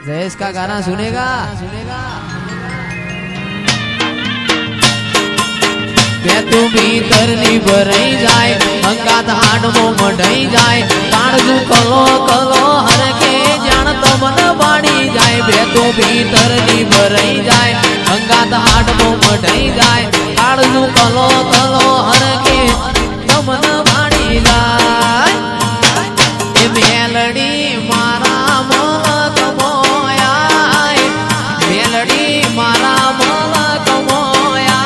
जयेश का गाना सुनेगा तू भीतर नी भराई जाए अंगात हाडमो मढाई जाए काणजू कलो कलो हर के जान तमन बाणी जाए तू भीतर नी भराई जाए अंगात हाडमो मढाई जाए काणजू कलो कलो हर के तमन बाणी जाए ए मेलडी मारा मल कमोया मेलडी मारा मल कमोया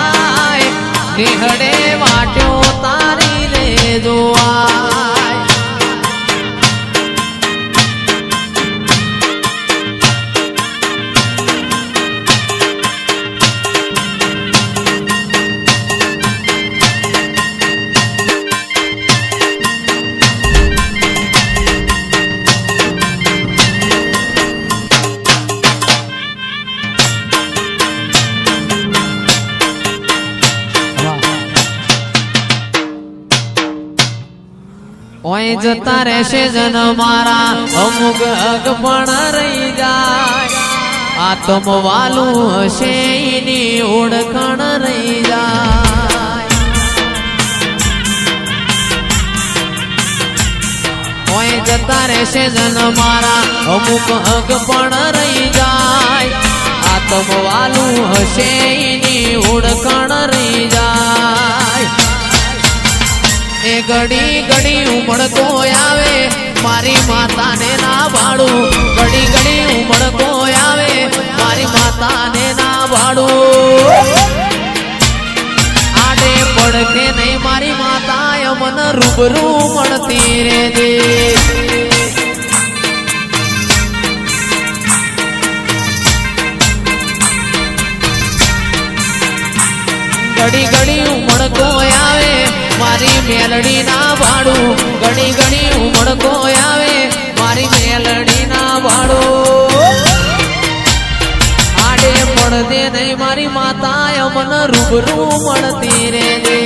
निहड़े वाट्यो तारी ले जोआय ओए जता रहशे जन मारा अमुक हक पण रही जाय आत्म वालू हशे एनी ओळखण रही जाय ओए जता रहशे जन मारा अमुक हक पण रही जाय आत्म वालू हशे एनी ओळखण रही जाय ए घड़ी घड़ी उमड़को आवे मारी माता ने ना भाड़ू घड़ी घड़ी उमड़को आवे मारी माता ने ना भाड़ू आडे पड़के नहीं मारी माता मन रूबरू मड़ती रे दे घड़ी घड़ी उमड़को आवे मारी मेलडी ना भाड़ू घड़ी घड़ी उमड़को आवे मारी मेलडी ना भाड़ू आडे पड़ दे नहीं मारी माता मन रूबरू मड़ती रे दे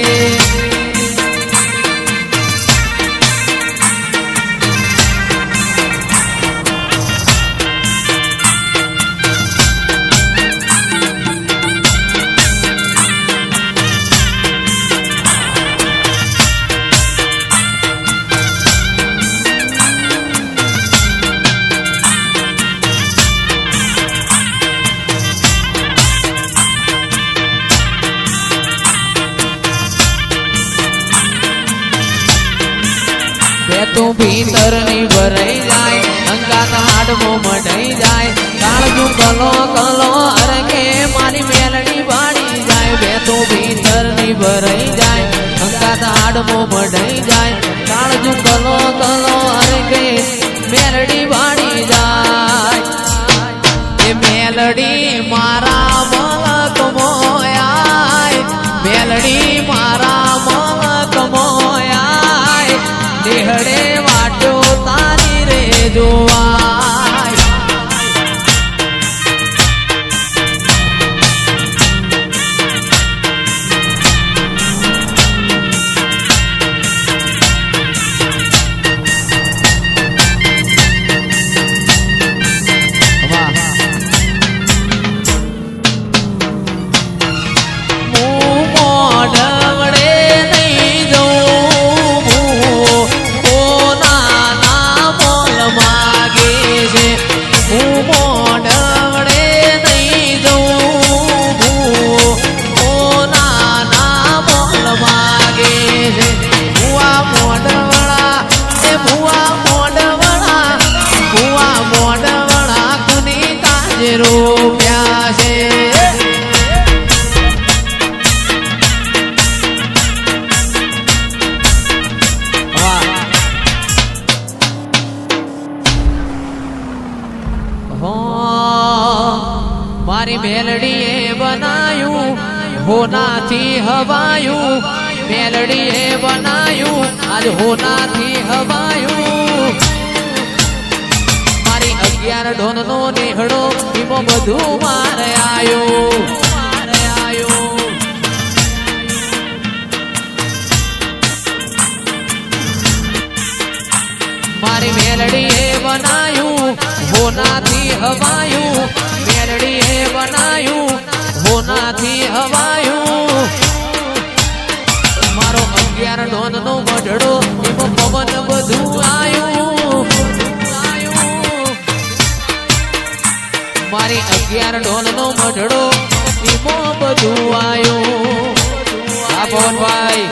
तू भीतर नहीं भराई जाए अंगात हाडमो मढाई जाए काळजू कलो कलो हर के मारी मेलडी बाड़ी जाए तू भीतर नहीं भराई जाए अंगात हाडमो मढाई जाए काळजू कलो कलो हर के मेलडी बाड़ी जाए ए मेलडी मारा मल कमोया मेलडी मारा मल कमोया निहड़े वाट्यो तारी रे जोआय मारी मेलडीए बनायू होना थी हवायू मेलडीए बनायू आज होना थी हवायू मारी 11 ढोन नो नेहड़ो इमो बधु मार आयो मारी मेलडीए बनायू હોનાથી હવાયું મેરડીએ બનાયું હોનાથી હવાયું મારો 11 ડોનનો મઢડો એમાં પવન બધું આયું મારી 11 ડોનનો મઢડો એમાં બધું આયું આ ભવનભાઈ